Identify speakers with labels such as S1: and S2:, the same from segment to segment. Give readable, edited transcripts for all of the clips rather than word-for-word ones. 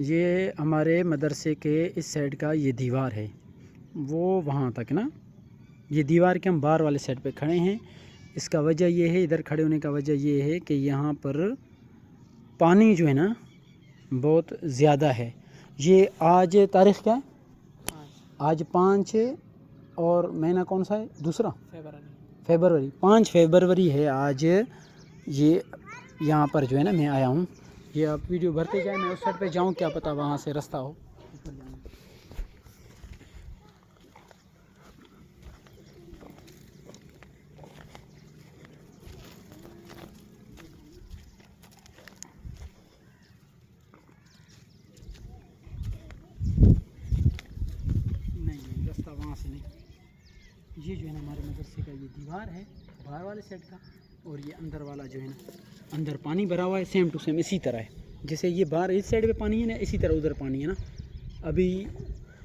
S1: ये हमारे मदरसे के इस साइड का ये दीवार है, वो वहाँ तक ना, ये दीवार के हम बाहर वाले साइड पे खड़े हैं। इसका वजह ये है, इधर खड़े होने का वजह ये है कि यहाँ पर पानी जो है ना बहुत ज़्यादा है। ये आज तारीख़ क्या है? आज 5 और महीना कौन सा है? दूसरा फरवरी, 5 फरवरी है आज। ये यहाँ पर जो है ना मैं आया हूँ। ये आप वीडियो भरते जाए, मैं उस साइड पे जाऊँ, क्या पता वहाँ से रास्ता हो। नहीं, रास्ता वहाँ से नहीं। ये जो है ना हमारे मदरसे का ये दीवार है बाहर वाले साइड का, और ये अंदर वाला जो है ना, अंदर पानी भरा हुआ है सेम टू सेम इसी तरह है। जैसे ये बाहर इस साइड पे पानी है ना, इसी तरह उधर पानी है ना। अभी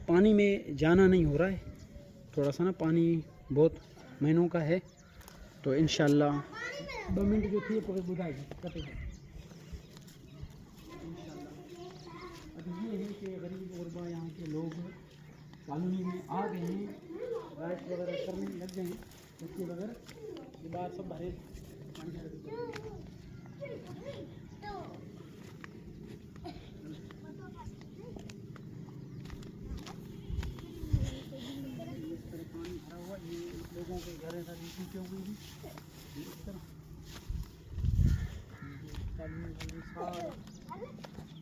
S1: पानी में जाना नहीं हो रहा है, थोड़ा सा ना पानी बहुत महीनों का है, तो इंशाल्लाह 2 मिनट जो थी बुझाएगी कटेगा इंशाल्लाह। अब ये है कि गरीब गुरबा यहाँ के लोग कॉलोनी में आ गए हैं, लाइट वगैरह करने लग गए हैं, बच्चे वगैरह ये बाहर सब भरे पानी भरा हुआ। ये लोगों के घर ऐसा नीचे हो गई थी इस तरह सारा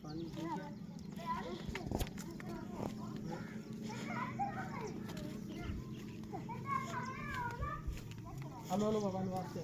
S1: पानी हेलो हेलो बाबा वास्ते